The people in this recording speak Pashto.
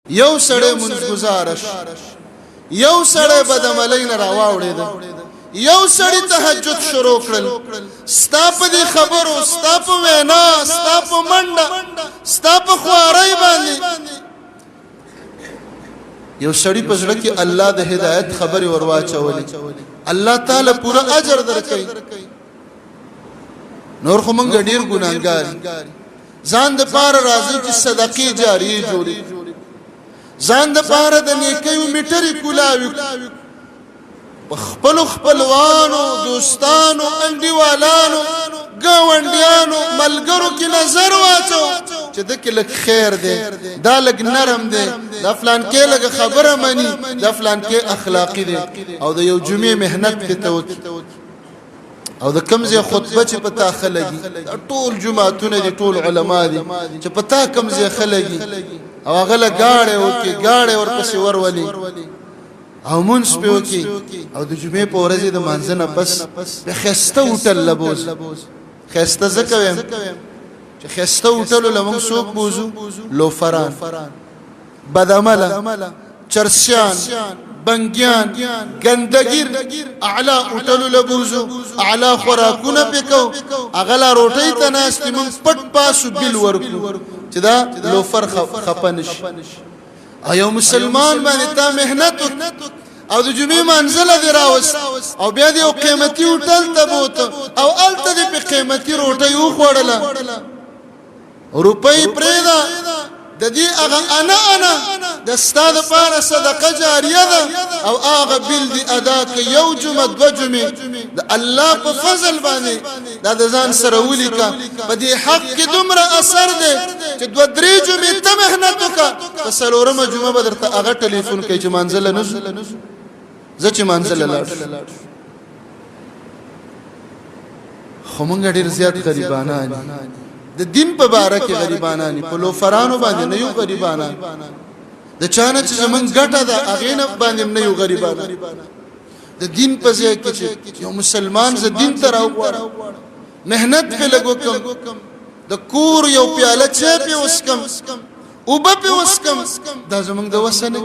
یو سړی منځ گزارش یو سړی بدعملی نه راواوړېده یو سړی تهجد شروع کړل ستا په دې خبرو ستا په وینا ستا په منډه ستا په خوارۍ باندې یو سړی په زړه کې الله د هدایت خبرې ورواچولې الله تعالی پورا اجر درکوي نور خو مونږ ډیر ګناهګار ځان د پاره راځي چې صدقې جاریه جوړي ځان د پاره د نیکیو میټري کولاوي خپل خپلوانو دوستانو انډیوالانو گاونډیانو ملګرو کې نظر واچو چې د کې لک خیر دی دا لک نرم دی دا فلان کې لک خبره مني دا فلان کې اخلاقی دی او د یو جمعې مهنت په توکي او د کمزې خطبه چې پتا خلګي ټول جمعهتون دي ټول علما دي چې پتا کمزې خلګي او غله گاړې وکي گاړې ورپسې ورولي او مونږ په وکي او د جمعې په ورځ د مانځنه پس به خسته وټل لبوز خسته زکویم چې خسته وټلو لمون سوق بوزو لوفران بدعمله چرسیان بنگیان گندگیر اعلا اوتلو لبوزو اعلا خوراکونه پکو اغلا روټی تناستی من پټ پاسو بل ورکو چې دا لوفر خپنش ایو مسلمان باندې تا مهنت او د جمعې منزله دی راوست او بیا دی او قیمتي اوټل ته بوت او الته دی په قیمتي روټي او خوړله روپۍ پرېدا د دې هغه انا د ستاد لپاره صدقه جاریه ده او هغه بل دی ادا ک یو جمعه دو جمعه د الله په فضل باندې دا د ځان سره ولیکا په دې حق کې دومره اثر ده چې دو درې جمعه ته مهنت وکړه په سلورمه جمعه به درته هغه ټلیفون کوي چې منزله نشو زه چې منزله لاړ خو مونږ ډېر زیات غریبانان د دین په باره کې غریبانانی په لوفرانو باندې نه یو غریبانان د چانه چې زمون ګټه ده هغه نه باندې نه یو غریبانان د دین په ځای کې چې یو مسلمان ز دین ته راوړ مهنت په لګو کم د کور یو پیاله چا په وسکم او په وسکم دا زمونږ د وسنه